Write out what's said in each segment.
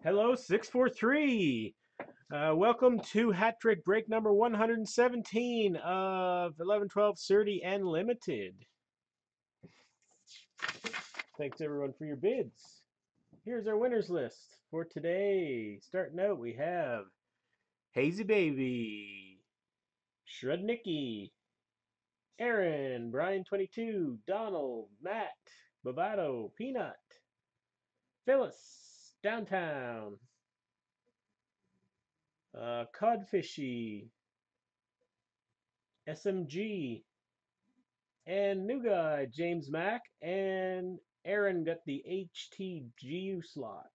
Hello, 643. Welcome to Hat Trick break number 117 of 11-12 30 and Limited. Thanks everyone for your bids. Here's our winners list for today. Starting out, we have Hazy Baby, Shrednicky, Aaron, Brian22, Donald, Matt, Bavado, Peanut, Phyllis, Downtown, Codfishy, SMG, and new guy, James Mack, and Aaron got the HTGU slot.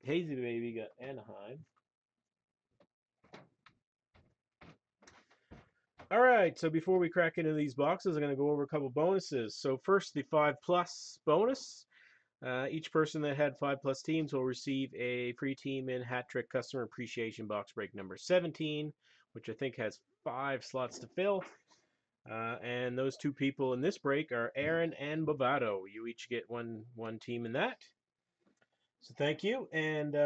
Hazy Baby got Anaheim. All right, so before we crack into these boxes, I'm going to go over a couple bonuses. So first, the 5+ bonus. Each person that had 5+ teams will receive a free team in Hat Trick Customer Appreciation Box break number 17, which I think has 5 slots to fill. And those two people in this break are Aaron and Bavado. You each get one team in that. So thank you. And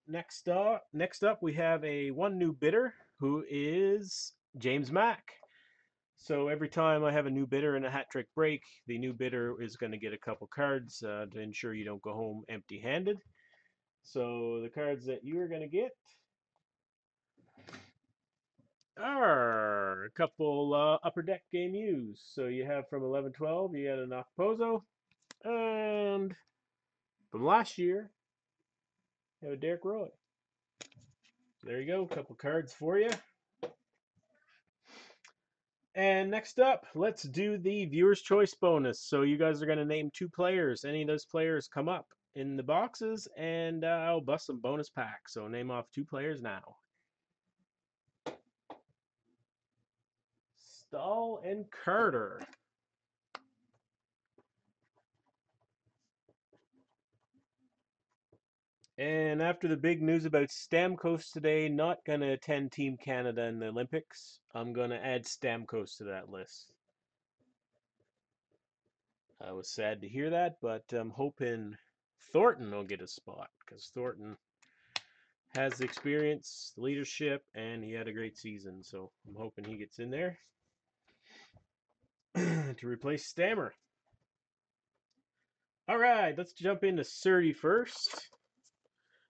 next up, we have one new bidder who is James Mack. So every time I have a new bidder in a hat trick break, the new bidder is going to get a couple cards to ensure you don't go home empty-handed. So the cards that you are going to get are a couple Upper Deck game U's. So you have from 11-12, you got an Okposo, and from last year, you have a Derek Roy. There you go, a couple cards for you. And next up, let's do the viewer's choice bonus. So you guys are going to name 2 players. Any of those players come up in the boxes, and I'll bust some bonus packs. So name off 2 players now. Stahl and Carter. And after the big news about Stamkos today not going to attend Team Canada in the Olympics, I'm going to add Stamkos to that list. I was sad to hear that, but I'm hoping Thornton will get a spot, because Thornton has the experience, the leadership, and he had a great season. So I'm hoping he gets in there to replace Stammer. All right, let's jump into 31st.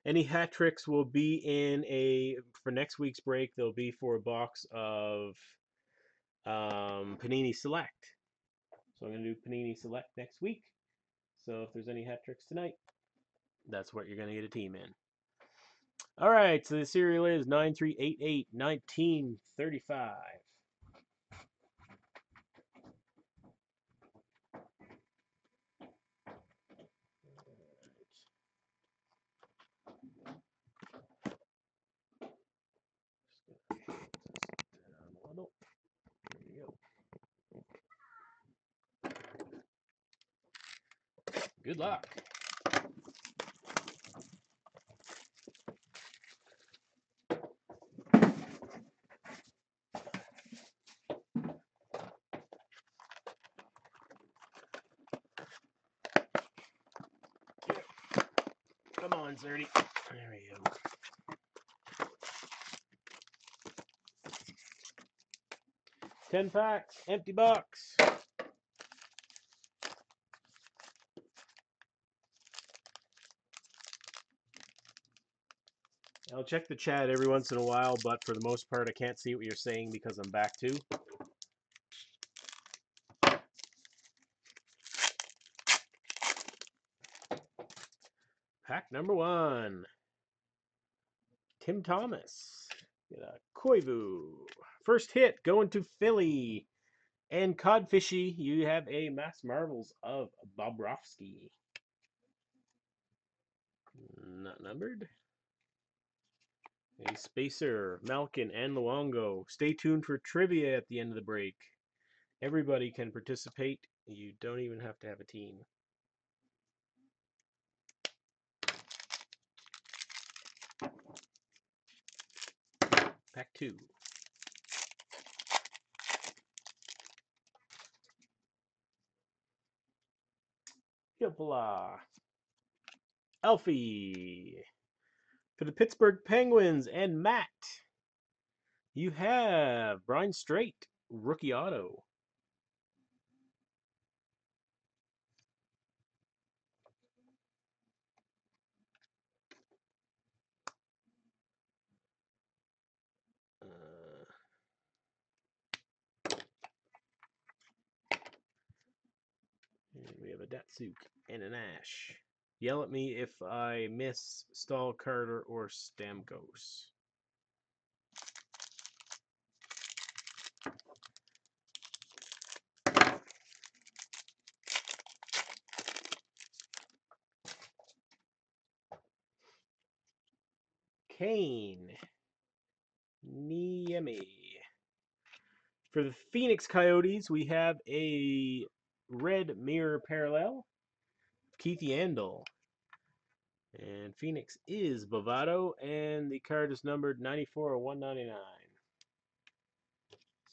Any hat tricks will be for next week's break, they'll be for a box of Panini Select. So I'm going to do Panini Select next week. So if there's any hat tricks tonight, that's what you're going to get a team in. All right, so the serial is 9388 1935. There you go. Good luck. Come on, Zerdy. There we go. $10 packs, empty box. I'll check the chat every once in a while, but for the most part, I can't see what you're saying because I'm back to. Pack number 1. Tim Thomas. Get a Koivu. First hit going to Philly. And Codfishy, you have a Mass Marvels of Bobrovsky. Not numbered. A Spacer, Malkin, and Luongo. Stay tuned for trivia at the end of the break. Everybody can participate. You don't even have to have a team. Pack 2. Gilpala. Alfie. For the Pittsburgh Penguins and Matt, you have Brian Straight, rookie auto. And we have a Datsuk and an Ash. Yell at me if I miss Stahl, Carter, or Stamkos. Kane. Niemi. For the Phoenix Coyotes, we have a red mirror parallel. Keith Yandel. And Phoenix is Bovado, and the card is numbered 94 of 199.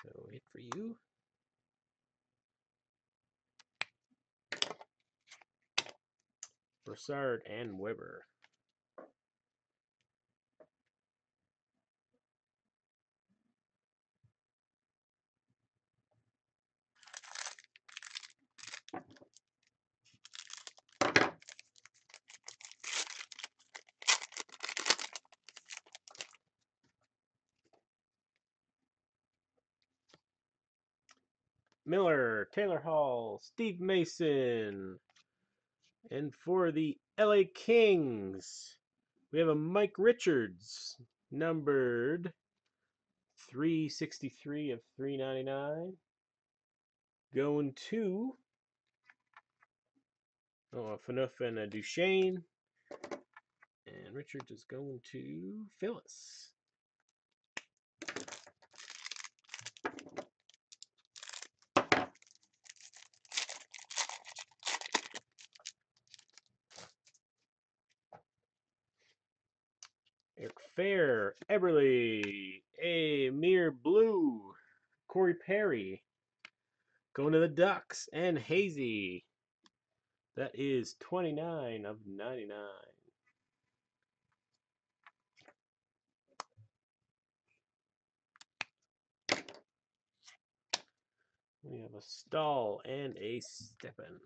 So hit for you. Broussard and Weber. Miller, Taylor Hall, Steve Mason. And for the LA Kings, we have a Mike Richards, numbered 363 of 399. Going to a Phaneuf and a Duchesne. And Richards is going to Phyllis. Eric Fair, Eberle, a Mere Blue, Corey Perry, going to the Ducks, and Hazy. That is 29 of 99. We have a Stahl and a Steppen.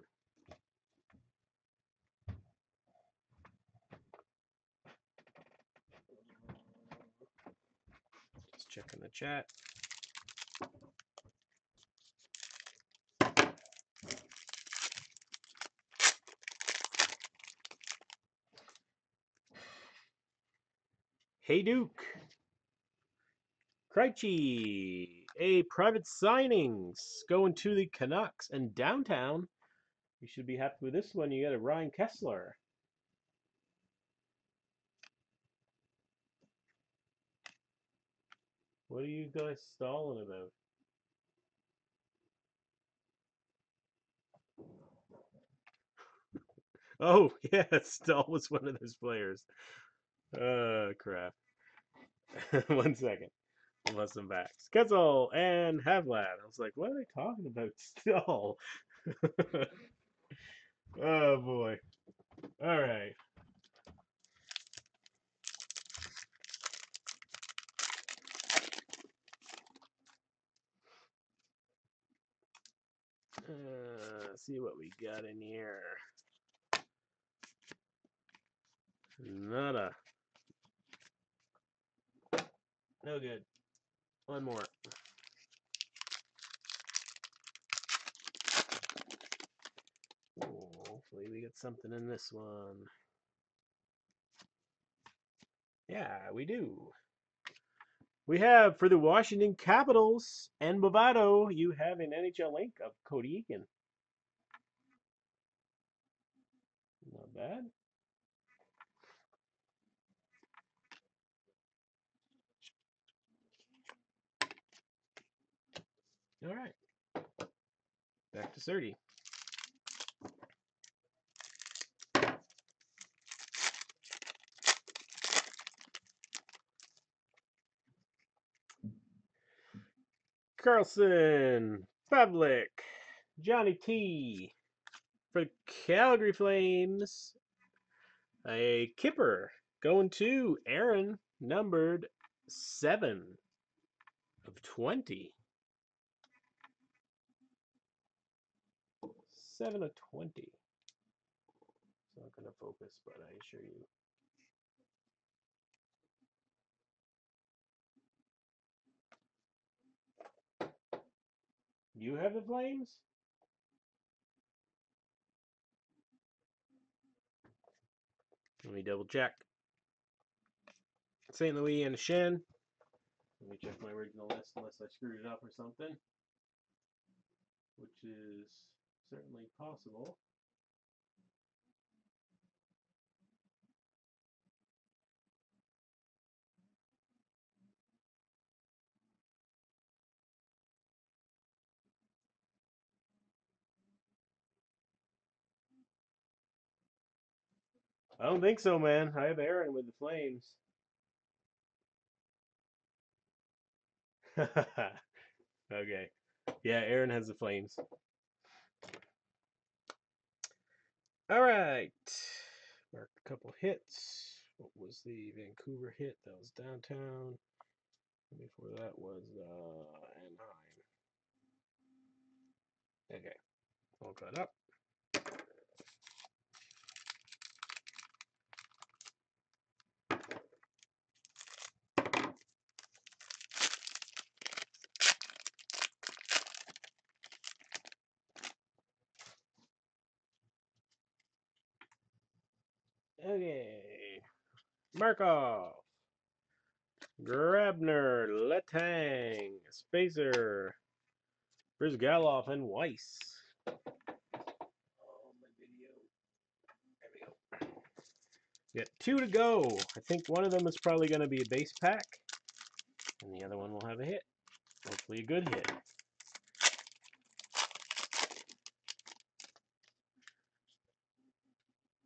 Just checking the chat. Hey Duke. Krejci, a private signings going to the Canucks and downtown. You should be happy with this one. You got a Ryan Kessler. What are you guys stalling about? Oh, yeah, Stahl was one of those players. Crap. 1 second. Unless I'm back. Sketzel and Havlat. I was like, what are they talking about still? Oh, boy. All right. Let's see what we got in here. Nada. No good. One more. Oh, hopefully we get something in this one. Yeah, we do. We have for the Washington Capitals and Bovado, you have an NHL link of Cody Eakin. Not bad. All right. Back to 30. Carlson, Pavlik, Johnny T, For Calgary Flames, a Kipper going to Aaron, numbered 7/20. 7/20. It's not going to focus, but I assure you. You have the Flames? Let me double check. St. Louis and Shen. Let me check my original list unless I screwed it up or something, which is certainly possible. I don't think so, man. I have Aaron with the Flames. Okay. Yeah, Aaron has the Flames. All right. Marked a couple hits. What was the Vancouver hit? That was downtown. Before that was Anaheim. Okay. All caught up. Okay. Markov. Grabner. Letang. Spacer. Brizgalov and Weiss. Oh, my video. There we go. Got 2 to go. I think one of them is probably going to be a base pack, and the other one will have a hit. Hopefully a good hit.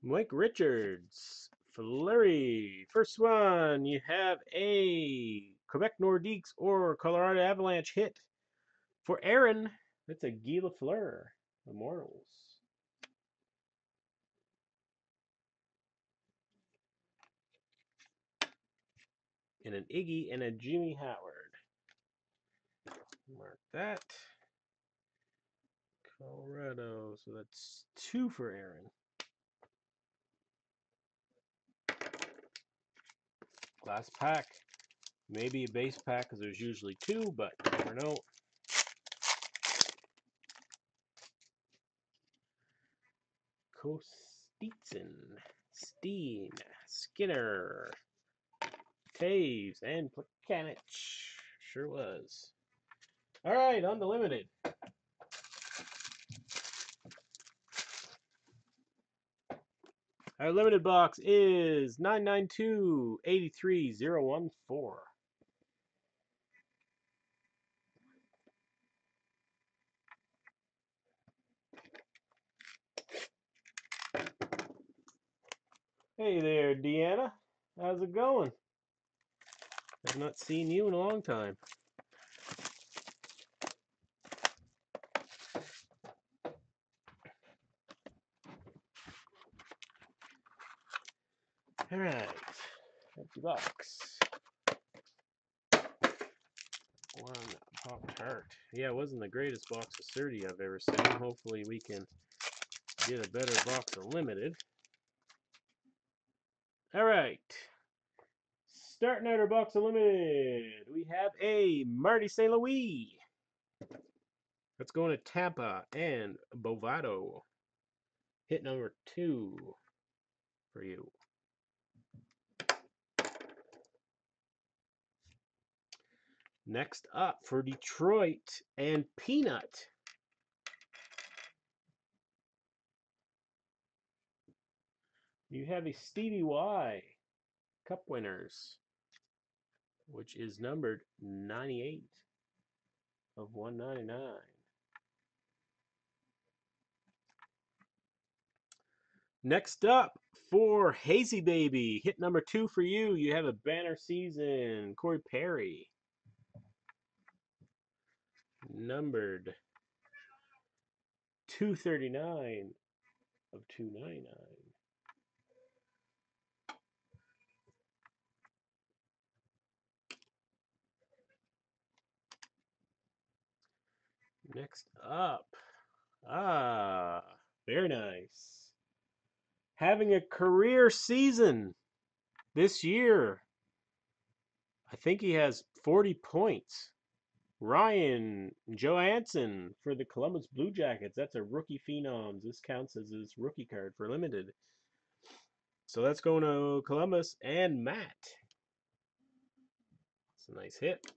Mike Richards. Fleury. First one, you have a Quebec Nordiques or Colorado Avalanche hit. For Aaron, that's a Guy Lafleur. Immortals. And an Iggy and a Jimmy Howard. Mark that. Colorado. So that's 2 for Aaron. Last pack. Maybe a base pack because there's usually 2, but you never know. Kostitsyn, Steen, Skinner, Taves, and Plekanec. Sure was. All right, on to limited. Our limited box is 992-83014. Hey there, Deanna. How's it going? I've not seen you in a long time. All right, empty box. One Pop-Tart. Yeah, it wasn't the greatest box of 30 I've ever seen. Hopefully we can get a better box of limited. All right. Starting out our box of limited, we have a Marty St. Louis. Let's go into Tampa and Bovado. Hit number 2 for you. Next up for Detroit and Peanut. You have a Stevie Y Cup Winners, which is numbered 98/199. Next up for Hazy Baby, hit number 2 for you. You have a banner season, Corey Perry, numbered 239 of 299. Next up. Very nice. Having a career season this year. I think he has 40 points. Ryan Johansson for the Columbus Blue Jackets. That's a rookie phenoms. This counts as his rookie card for limited. So that's going to Columbus and Matt. It's a nice hit.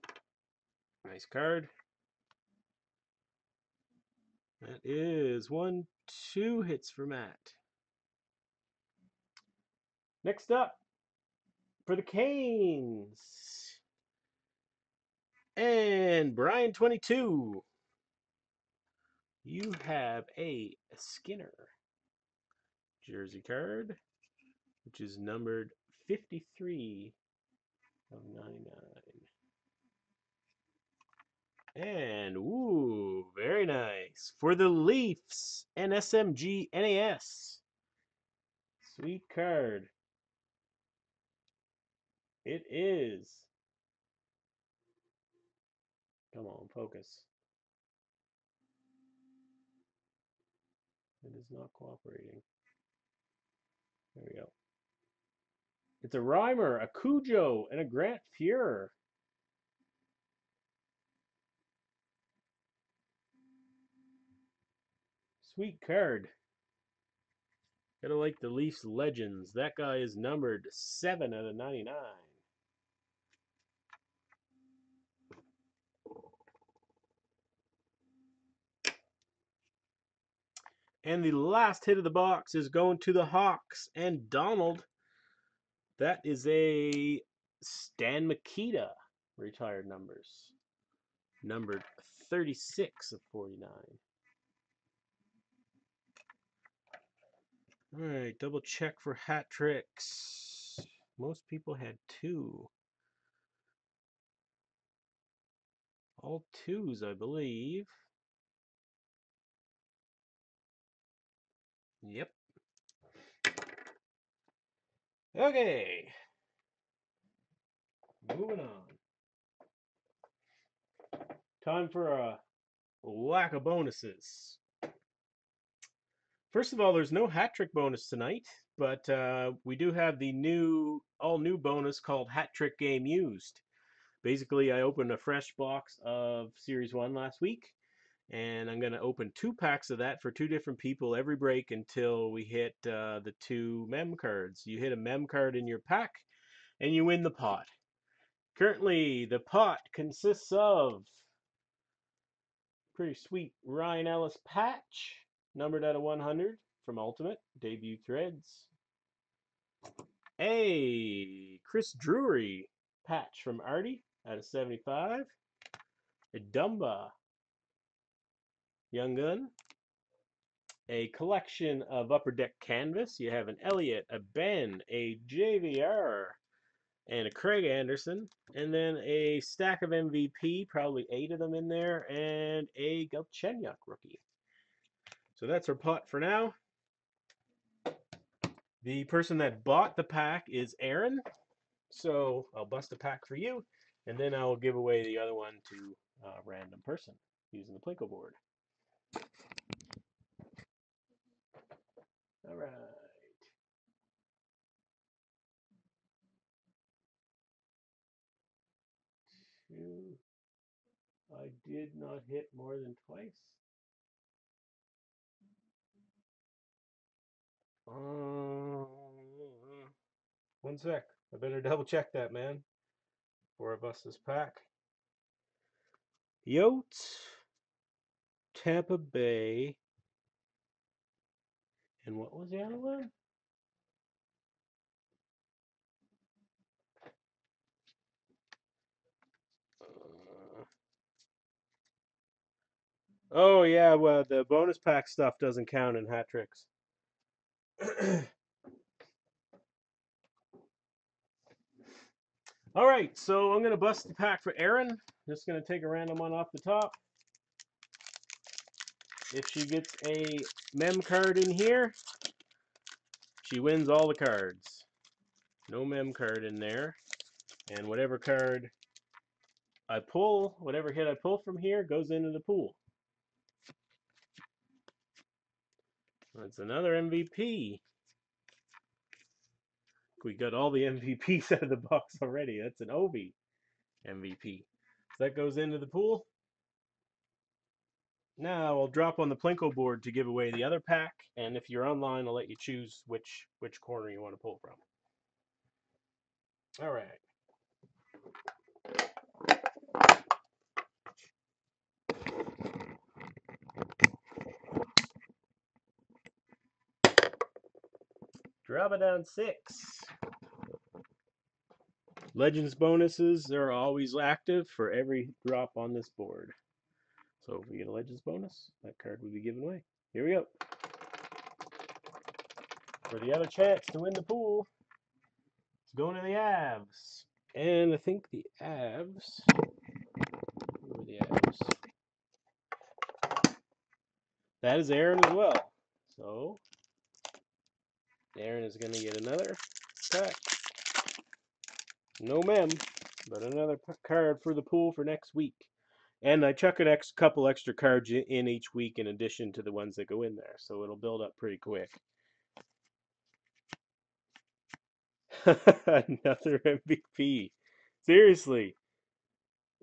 Nice card. That is 2 hits for Matt. Next up for the Canes. And Brian 22. You have a Skinner jersey card, which is numbered 53 of 99. And, ooh, very nice. For the Leafs, an SMG NAS. Sweet card. It is. Come on, focus. It is not cooperating. There we go. It's a Reimer, a Cujo, and a Grant Fuhrer. Sweet card. Gotta like the Leafs legends. That guy is numbered 7 out of 99. And the last hit of the box is going to the Hawks and Donald. That is a Stan Mikita retired numbers. Numbered 36 of 49. All right, double check for hat tricks. Most people had 2. All 2s, I believe. Yep. Okay. Moving on. Time for a whack of bonuses. First of all, there's no hat trick bonus tonight, but we do have the all new bonus called Hat Trick Game Used. Basically, I opened a fresh box of Series 1 last week, and I'm going to open 2 packs of that for 2 different people every break until we hit the 2 mem cards. You hit a mem card in your pack, and you win the pot. Currently, the pot consists of pretty sweet Ryan Ellis patch, numbered out of 100 from Ultimate, debut threads. A Chris Drury patch from Artie out of 75. A Dumba Young Gun. A collection of Upper Deck canvas. You have an Elliott, a Ben, a JVR, and a Craig Anderson. And then a stack of MVP, probably 8 of them in there, and a Galchenyuk rookie. So that's our pot for now. The person that bought the pack is Aaron. So I'll bust a pack for you, and then I'll give away the other one to a random person using the Plinko board. All right. Two. I did not hit more than twice. One sec. I better double check that, man, before I bust this pack. Yotes, Tampa Bay, and what was the other one? Oh yeah, well the bonus pack stuff doesn't count in hat tricks. All right, so I'm gonna bust the pack for Erin. Just gonna take a random one off the top. If she gets a mem card in here, She wins all the cards. No mem card in there. And whatever card I pull, whatever hit I pull from here goes into the pool. That's another MVP. We got all the MVPs out of the box already. That's an Obi MVP. So that goes into the pool. Now I'll drop on the Plinko board to give away the other pack, and if you're online, I'll let you choose which corner you want to pull from. All right. Drop it down 6. Legends bonuses are always active for every drop on this board. So if we get a Legends bonus, that card will be given away. Here we go. For the other chance to win the pool, it's going to the Avs. And I think the Avs... Who are the Avs? That is Aaron as well. So Aaron is going to get another pack. No mem, but another card for the pool for next week. And I chuck a couple extra cards in each week in addition to the ones that go in there, so it'll build up pretty quick. Another MVP. Seriously.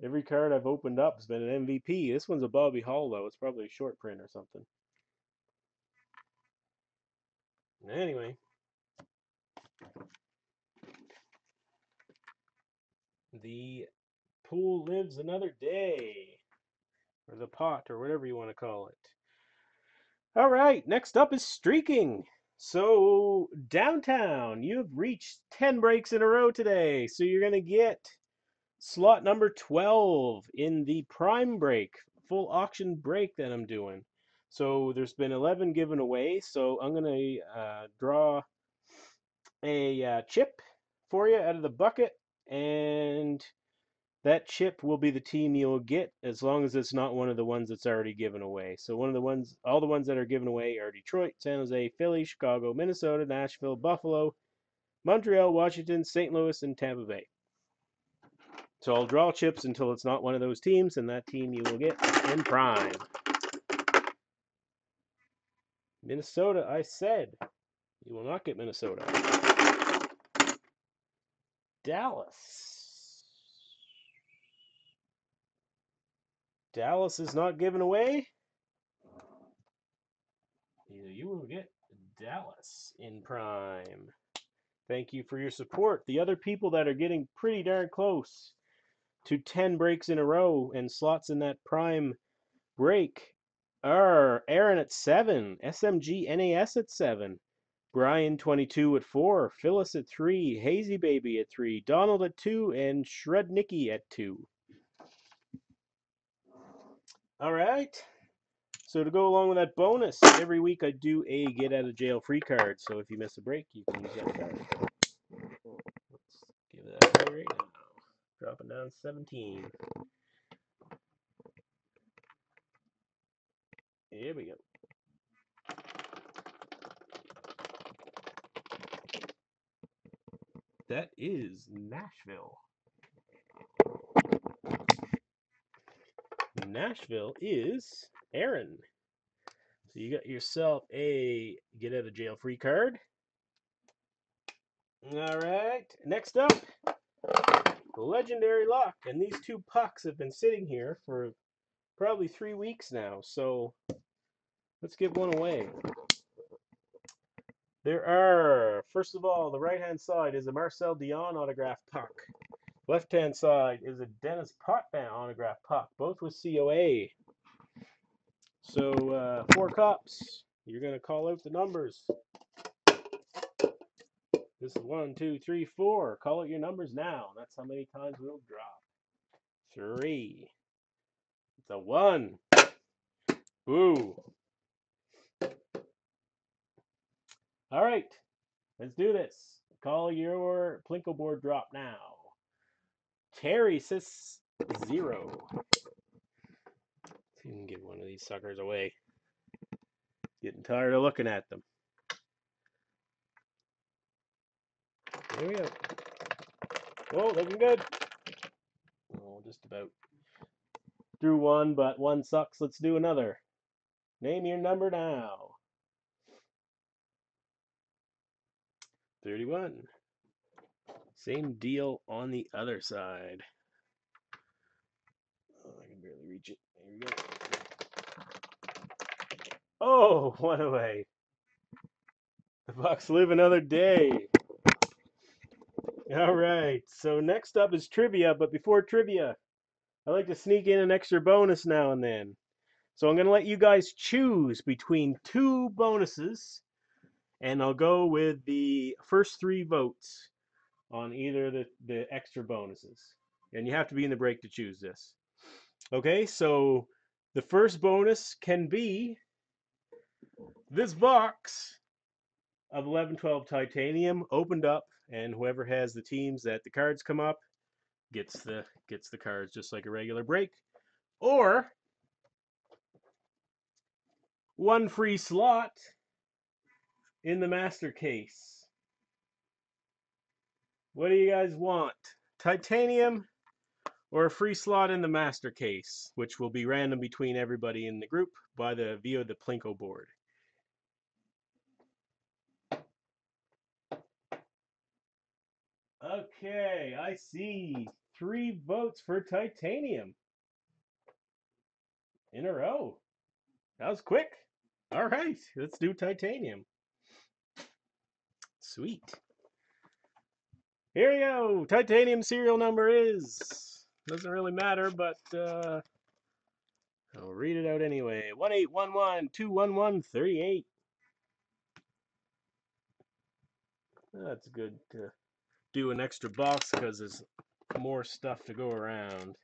Every card I've opened up has been an MVP. This one's a Bobby Hall, though. It's probably a short print or something. Anyway. The pool lives another day. Or the pot, or whatever you want to call it. All right, next up is streaking. So, downtown, you've reached 10 breaks in a row today. So you're going to get slot number 12 in the prime break, full auction break that I'm doing. So there's been 11 given away. So I'm going to draw a chip for you out of the bucket. And that chip will be the team you'll get as long as it's not one of the ones that's already given away. So all the ones that are given away are Detroit, San Jose, Philly, Chicago, Minnesota, Nashville, Buffalo, Montreal, Washington, St. Louis, and Tampa Bay. So I'll draw chips until it's not one of those teams, and that team you will get in prime. Minnesota, I said. You will not get Minnesota. Dallas. Dallas is not given away. You will get Dallas in prime. Thank you for your support. The other people that are getting pretty darn close to 10 breaks in a row and slots in that prime break are Aaron at 7, SMG NAS at 7, Brian 22 at 4, Phyllis at 3, Hazy Baby at 3, Donald at 2, and Shred Nicky at 2. All right. So to go along with that bonus, every week I do a get out of jail free card. So if you miss a break, you can use that card. Let's give that away right now. Dropping down 17. Here we go. That is Nashville. Nashville is Aaron. So you got yourself a get out of jail free card. All right. Next up, Legendary Luck. And these two pucks have been sitting here for probably 3 weeks now. So let's give one away. There are, first of all, the right-hand side is a Marcel Dion autographed puck. Left-hand side is a Dennis Potvin autographed puck, both with COA. So 4 cups. You're going to call out the numbers. This is 1, 2, 3, 4. Call out your numbers now. That's how many times we'll drop. 3. It's a 1. Boo. All right. Let's do this. Call your Plinko board drop now. Terry says 0. Let's see if we can get one of these suckers away. Getting tired of looking at them. Here we go. Oh, looking good. Oh, just about through one, but one sucks. Let's do another. Name your number now. 31. Same deal on the other side. Oh, I can barely reach it. There we go. Oh, one away. The Bucks live another day. All right. So next up is trivia, but before trivia, I like to sneak in an extra bonus now and then. So I'm going to let you guys choose between two bonuses, and I'll go with the first three votes on either of the extra bonuses. And you have to be in the break to choose this. Okay, so the first bonus can be this box of 11-12 titanium opened up, and whoever has the teams that the cards come up gets the cards just like a regular break. Or one free slot in the master case. What do you guys want? Titanium or a free slot in the master case, which will be random between everybody in the group via the Plinko board. Okay, I see 3 votes for titanium in a row. That was quick. All right, let's do titanium. Sweet. Here we go. Titanium serial number is, doesn't really matter, but I'll read it out anyway. 181121138. That's good to do an extra box because there's more stuff to go around.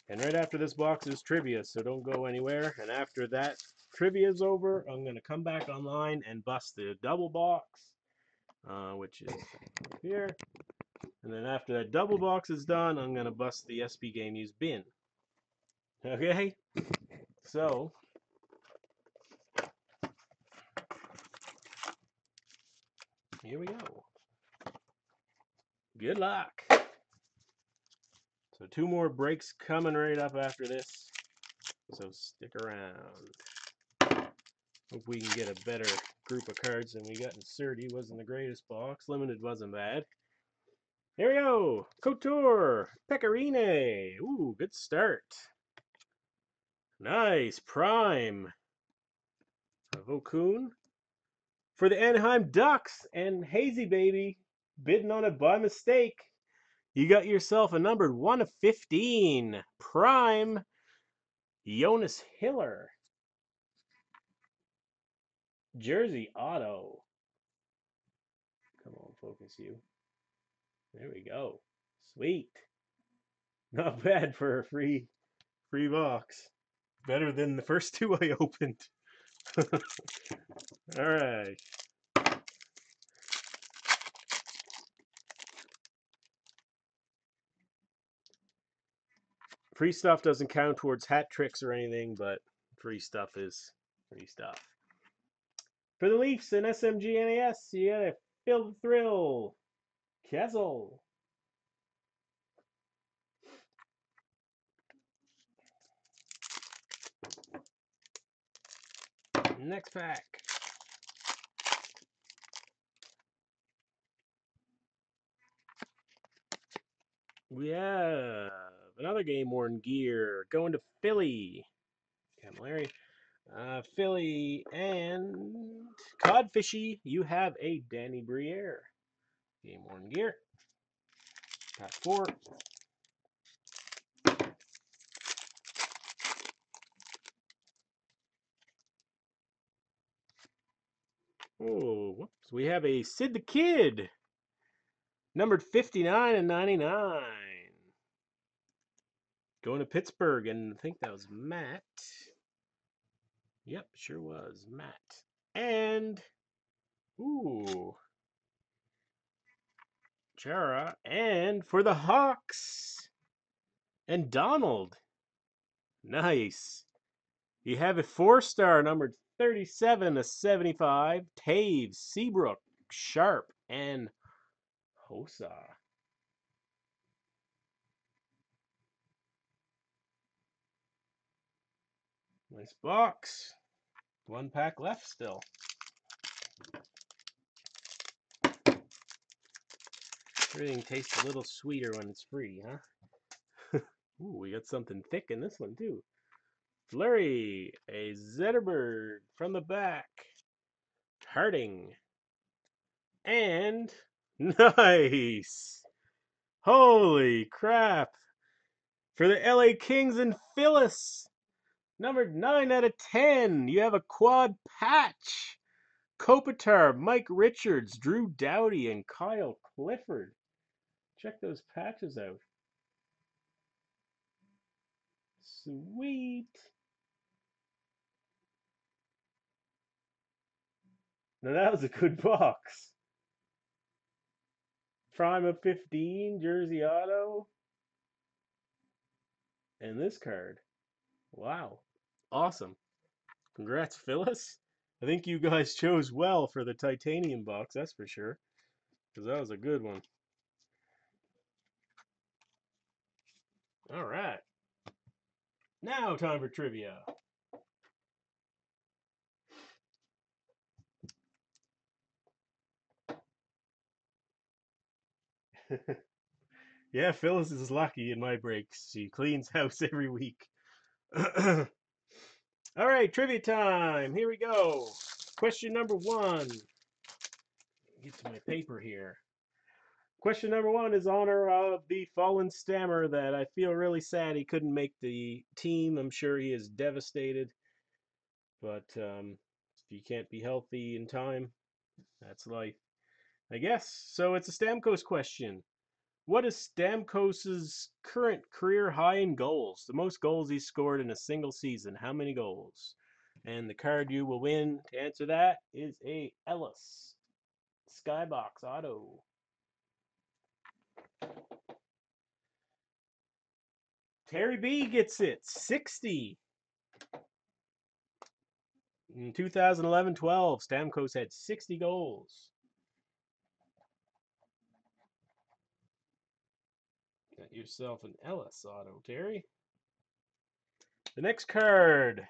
And right after this box is trivia, so don't go anywhere. And after that trivia is over, I'm going to come back online and bust the double box, which is here. And then after that double box is done, I'm going to bust the SB Game Use bin. Okay? So, here we go. Good luck. So 2 more breaks coming right up after this. So stick around. Hope we can get a better group of cards than we got in Surdy. Wasn't the greatest box. Limited wasn't bad. Here we go. Couture. Pecorine. Ooh, good start. Nice. Prime. Vokun. For the Anaheim Ducks and Hazy Baby. Bidding on it by mistake. You got yourself a numbered 1 of 15. Prime. Jonas Hiller. Jersey Auto. Come on, focus you. There we go. Sweet. Not bad for a free box. Better than the first 2 I opened. All right. Free stuff doesn't count towards hat tricks or anything, but free stuff is free stuff. For the Leafs and SMG NAS, you gotta feel the thrill. Kessel. Next pack. We have another game-worn gear going to Philly. Camilleri. Philly and Codfishy, you have a Danny Briere. Game-worn gear. Pack 4. Oh, whoops. We have a Sid the Kid. Numbered 59 and 99. Going to Pittsburgh, and I think that was Matt. Yep, sure was Matt. And, ooh, Chara. And for the Hawks, and Donald. Nice. You have a 4-star numbered 37/75. Taves, Seabrook, Sharp, and Hossa. Nice box. One pack left still. Everything tastes a little sweeter when it's free, huh? Ooh, we got something thick in this one too. Flurry, a Zetterberg from the back. Harding. And nice. Holy crap. For the LA Kings and Phyllis. Numbered 9/10. You have a quad patch. Kopitar, Mike Richards, Drew Doughty, and Kyle Clifford. Check those patches out. Sweet. Now that was a good box. Prime of 15, Jersey Auto. And this card. Wow. Awesome. Congrats, Phyllis. I think you guys chose well for the titanium box, that's for sure. Because that was a good one. All right. Now time for trivia. Yeah, Phyllis is lucky in my breaks. She cleans house every week. All right, trivia time. Here we go. Question number 1. Get to my paper here. Question number 1 is honor of the fallen Stammer that I feel really sad he couldn't make the team. I'm sure he is devastated. But if you can't be healthy in time, that's life, I guess. So it's a Stamkos question. What is Stamkos's current career high in goals? The most goals he's scored in a single season. How many goals? And the card you will win to answer that is a Ellis Skybox Auto. Terry B gets it. 60. In 2011-12, Stamkos had 60 goals. Got yourself an Ellis Auto, Terry. The next card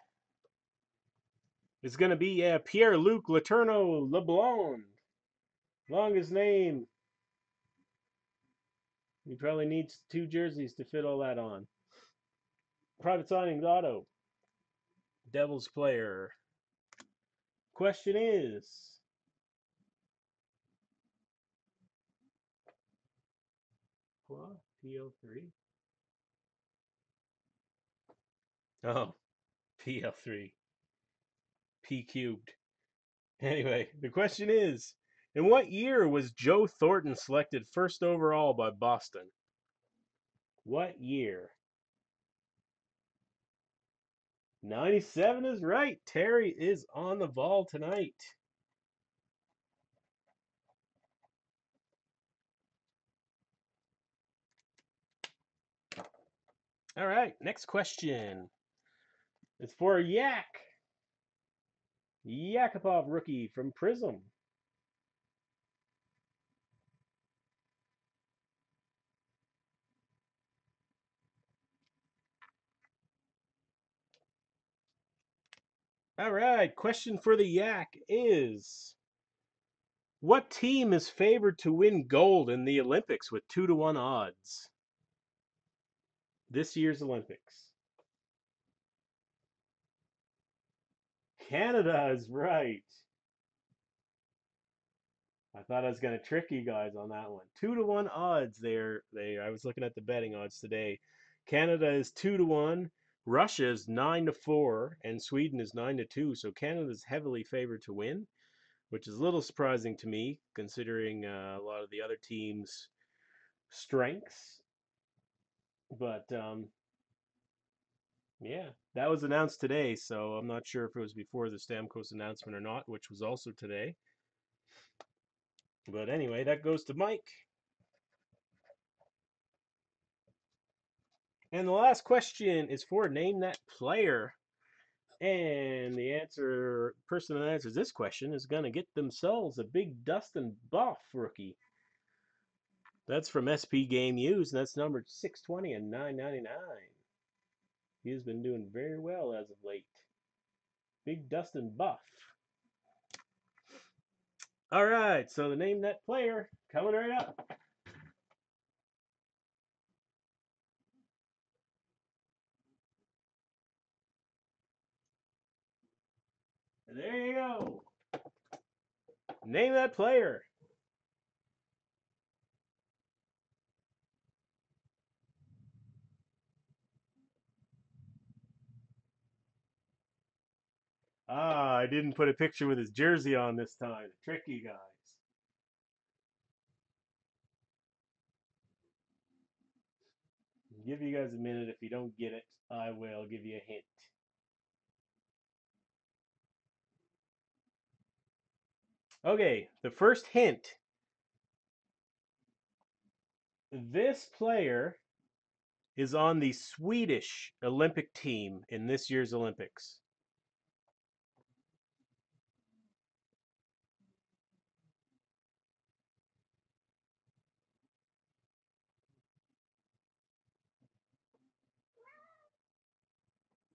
is going to be Pierre-Luc Letourneau LeBlanc. Longest name. He probably needs 2 jerseys to fit all that on. Private signings auto. Devils player. Question is, what? PL3? Oh, PL3. P cubed. Anyway, the question is, in what year was Joe Thornton selected first overall by Boston? What year? 97 is right. Terry is on the ball tonight. All right, next question. It's for Yak. Yakupov rookie from Prism. All right, question for the Yak is, what team is favored to win gold in the Olympics with 2-1 odds? This year's Olympics. Canada is right. I thought I was going to trick you guys on that one. 2-1 odds there. I was looking at the betting odds today. Canada is 2-1. Russia is 9-4, and Sweden is 9-2. So Canada is heavily favored to win, which is a little surprising to me, considering a lot of the other teams' strengths. But yeah, that was announced today, so I'm not sure if it was before the Stamkos announcement or not, which was also today. But anyway, that goes to Mike. And the last question is for Name That Player. And the person that answers this question is going to get themselves a big Dustin Buff rookie. That's from SP Game Used, and that's numbered 620 and 999. He's been doing very well as of late. Big Dustin Buff. All right, so the name that player coming right up. And there you go. Name that player. Ah, I didn't put a picture with his jersey on this time. Tricky guys. I'll give you guys a minute. If you don't get it, I will give you a hint. Okay, the first hint. This player is on the Swedish Olympic team in this year's Olympics.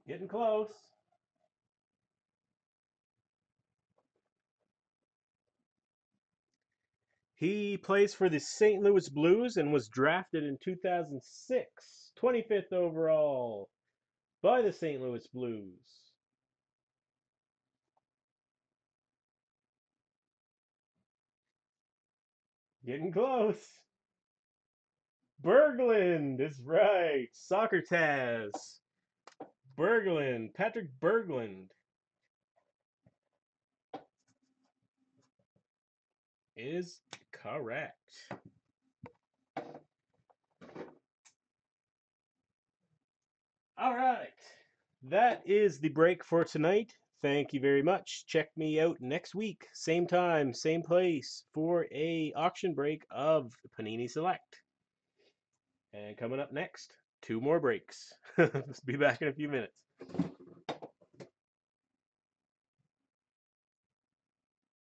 Getting close. He plays for the St. Louis Blues and was drafted in 2006, 25th overall by the St. Louis Blues. Getting close. Berglund is right. Soccer Taz. Berglund. Patrick Berglund is correct. All right. That is the break for tonight. Thank you very much. Check me out next week, same time, same place, for a auction break of Panini Select. And coming up next, 2 more breaks. Be back in a few minutes.